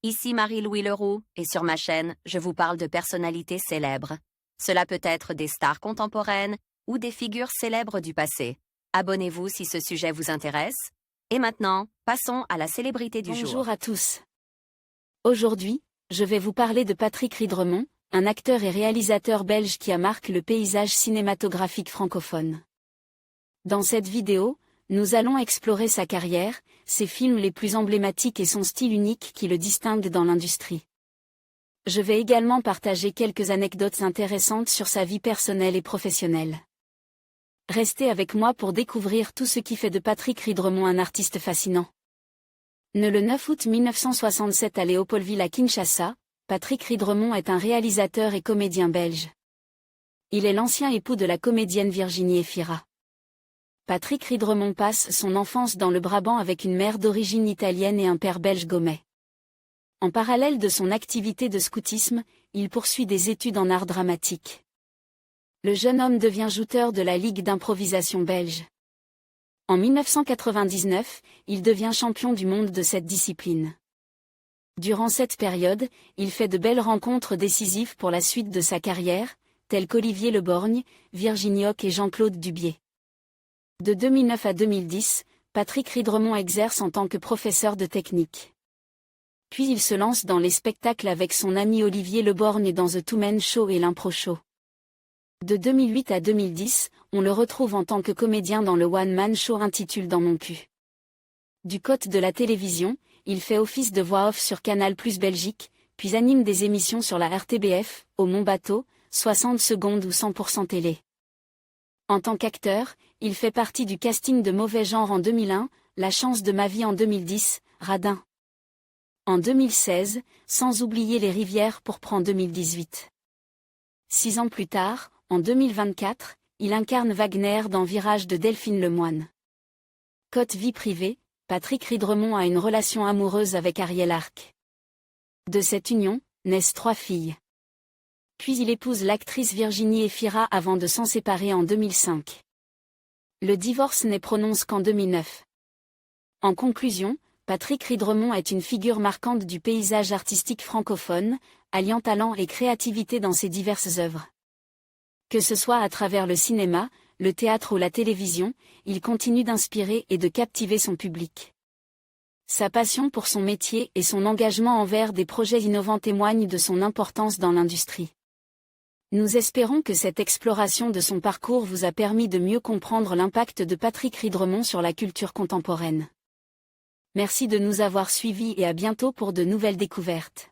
Ici Marie-Louis Leroux, et sur ma chaîne, je vous parle de personnalités célèbres. Cela peut être des stars contemporaines ou des figures célèbres du passé. Abonnez-vous si ce sujet vous intéresse. Et maintenant, passons à la célébrité du jour. Bonjour à tous. Aujourd'hui, je vais vous parler de Patrick Ridremont, un acteur et réalisateur belge qui a marqué le paysage cinématographique francophone. Dans cette vidéo, nous allons explorer sa carrière, ses films les plus emblématiques et son style unique qui le distingue dans l'industrie. Je vais également partager quelques anecdotes intéressantes sur sa vie personnelle et professionnelle. Restez avec moi pour découvrir tout ce qui fait de Patrick Ridremont un artiste fascinant. Né le 9 août 1967 à Léopoldville à Kinshasa, Patrick Ridremont est un réalisateur et comédien belge. Il est l'ancien époux de la comédienne Virginie Efira. Patrick Ridremont passe son enfance dans le Brabant avec une mère d'origine italienne et un père belge gomet. En parallèle de son activité de scoutisme, il poursuit des études en art dramatique. Le jeune homme devient jouteur de la Ligue d'improvisation belge. En 1999, il devient champion du monde de cette discipline. Durant cette période, il fait de belles rencontres décisives pour la suite de sa carrière, telles qu'Olivier Le Borgne, Virginie Hoc et Jean-Claude Dubié. De 2009 à 2010, Patrick Ridremont exerce en tant que professeur de technique. Puis il se lance dans les spectacles avec son ami Olivier Le Borgne dans The Two Men Show et l'Impro Show. De 2008 à 2010, on le retrouve en tant que comédien dans le one-man show intitulé Dans mon cul. Du côté de la télévision, il fait office de voix off sur Canal+ Belgique, puis anime des émissions sur la RTBF, au Mon Bateau, 60 secondes ou 100% télé. En tant qu'acteur, il fait partie du casting de Mauvais genre en 2001, La chance de ma vie en 2010, Radin en 2016, sans oublier Les Rivières pourpres en 2018. 6 ans plus tard, en 2024, il incarne Wagner dans Virage de Delphine Lemoine. Côté vie privée, Patrick Ridremont a une relation amoureuse avec Ariel Arc. De cette union, naissent 3 filles. Puis il épouse l'actrice Virginie Efira avant de s'en séparer en 2005. Le divorce n'est prononcé qu'en 2009. En conclusion, Patrick Ridremont est une figure marquante du paysage artistique francophone, alliant talent et créativité dans ses diverses œuvres. Que ce soit à travers le cinéma, le théâtre ou la télévision, il continue d'inspirer et de captiver son public. Sa passion pour son métier et son engagement envers des projets innovants témoignent de son importance dans l'industrie. Nous espérons que cette exploration de son parcours vous a permis de mieux comprendre l'impact de Patrick Ridremont sur la culture contemporaine. Merci de nous avoir suivis et à bientôt pour de nouvelles découvertes.